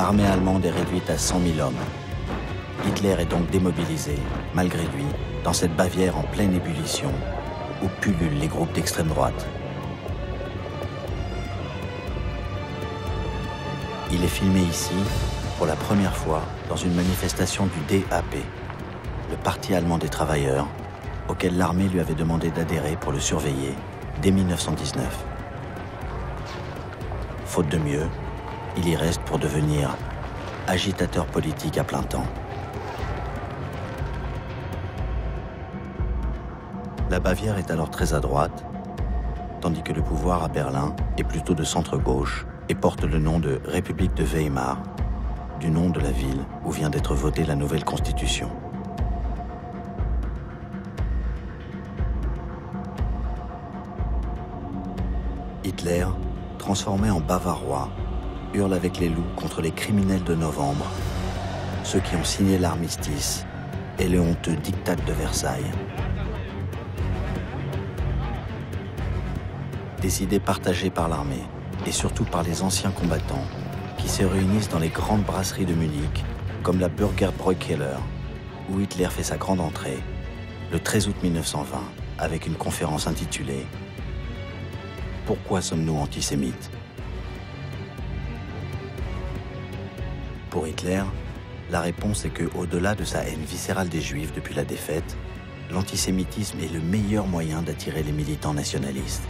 l'armée allemande est réduite à 100 000 hommes. Hitler est donc démobilisé, malgré lui, dans cette Bavière en pleine ébullition, où pullulent les groupes d'extrême droite. Il est filmé ici, pour la première fois, dans une manifestation du DAP, le Parti allemand des travailleurs, auquel l'armée lui avait demandé d'adhérer pour le surveiller dès 1919. Faute de mieux, il y reste pour devenir agitateur politique à plein temps. La Bavière est alors très à droite, tandis que le pouvoir à Berlin est plutôt de centre-gauche et porte le nom de République de Weimar, du nom de la ville où vient d'être votée la nouvelle constitution. Hitler, transformé en Bavarois, hurle avec les loups contre les criminels de novembre, ceux qui ont signé l'armistice et le honteux diktat de Versailles. Des idées partagées par l'armée et surtout par les anciens combattants qui se réunissent dans les grandes brasseries de Munich, comme la Bürgerbräukeller, où Hitler fait sa grande entrée, le 13 août 1920, avec une conférence intitulée « Pourquoi sommes-nous antisémites ?» Pour Hitler, la réponse est qu'au-delà de sa haine viscérale des Juifs depuis la défaite, l'antisémitisme est le meilleur moyen d'attirer les militants nationalistes.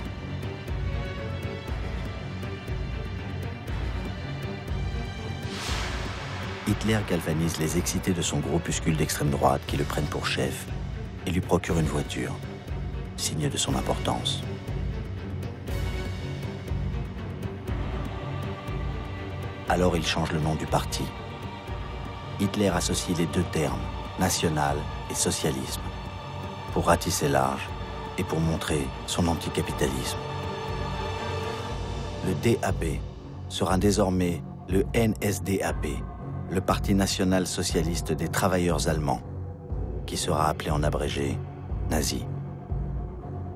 Hitler galvanise les excités de son groupuscule d'extrême droite qui le prennent pour chef et lui procure une voiture, signe de son importance. Alors il change le nom du parti. Hitler associe les deux termes, national et socialisme, pour ratisser large et pour montrer son anticapitalisme. Le DAP sera désormais le NSDAP, le Parti national socialiste des travailleurs allemands, qui sera appelé en abrégé nazi.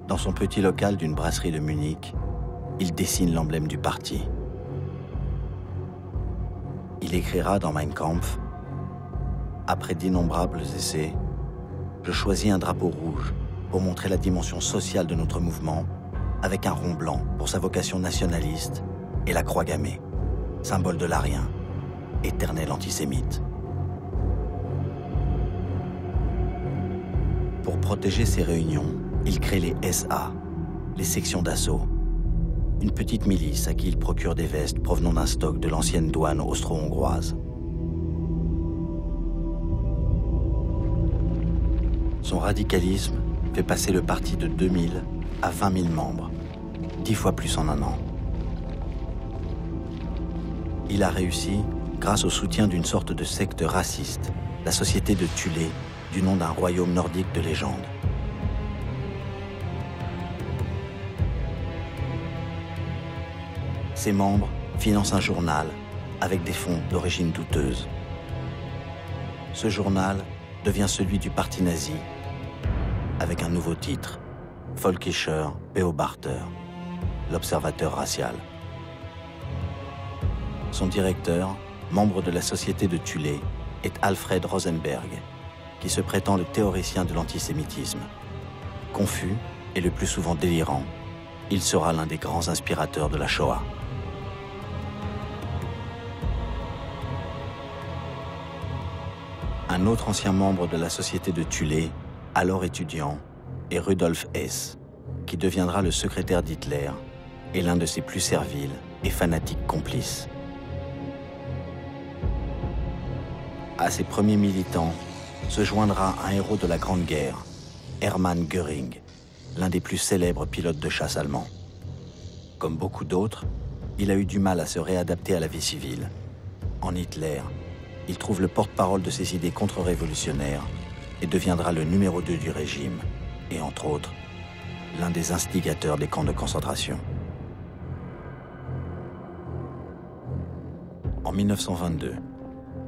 Dans son petit local d'une brasserie de Munich, il dessine l'emblème du parti. Il écrira dans Mein Kampf, « Après d'innombrables essais, je choisis un drapeau rouge pour montrer la dimension sociale de notre mouvement, avec un rond blanc pour sa vocation nationaliste et la croix gammée, symbole de l'arien, éternel antisémite. » Pour protéger ces réunions, il crée les SA, les sections d'assaut, une petite milice à qui il procure des vestes provenant d'un stock de l'ancienne douane austro-hongroise. Son radicalisme fait passer le parti de 2000 à 20 000 membres, 10 fois plus en un an. Il a réussi grâce au soutien d'une sorte de secte raciste, la société de Thulé, du nom d'un royaume nordique de légende. Ses membres financent un journal avec des fonds d'origine douteuse. Ce journal devient celui du parti nazi, avec un nouveau titre, Völkischer Beobachter, l'observateur racial. Son directeur, membre de la société de Thulé, est Alfred Rosenberg, qui se prétend le théoricien de l'antisémitisme. Confus et le plus souvent délirant, il sera l'un des grands inspirateurs de la Shoah. Un autre ancien membre de la société de Thulé, alors étudiant, est Rudolf Hess, qui deviendra le secrétaire d'Hitler et l'un de ses plus serviles et fanatiques complices. À ses premiers militants se joindra un héros de la Grande Guerre, Hermann Göring, l'un des plus célèbres pilotes de chasse allemands. Comme beaucoup d'autres, il a eu du mal à se réadapter à la vie civile. En Hitler, il trouve le porte-parole de ses idées contre-révolutionnaires et deviendra le numéro 2 du régime et, entre autres, l'un des instigateurs des camps de concentration. En 1922,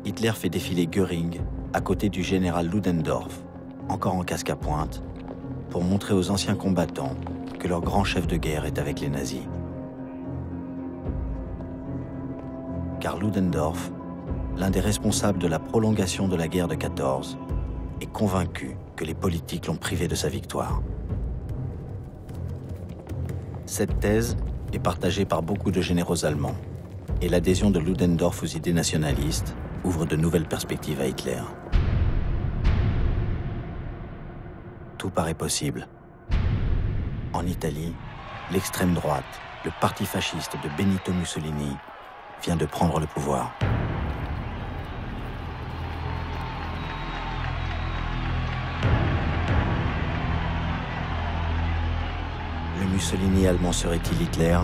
Hitler fait défiler Göring à côté du général Ludendorff, encore en casque à pointe, pour montrer aux anciens combattants que leur grand chef de guerre est avec les nazis. Car Ludendorff l'un des responsables de la prolongation de la guerre de 14, est convaincu que les politiques l'ont privé de sa victoire. Cette thèse est partagée par beaucoup de généraux allemands, et l'adhésion de Ludendorff aux idées nationalistes ouvre de nouvelles perspectives à Hitler. Tout paraît possible. En Italie, l'extrême droite, le parti fasciste de Benito Mussolini, vient de prendre le pouvoir. Le Mussolini allemand serait-il Hitler ?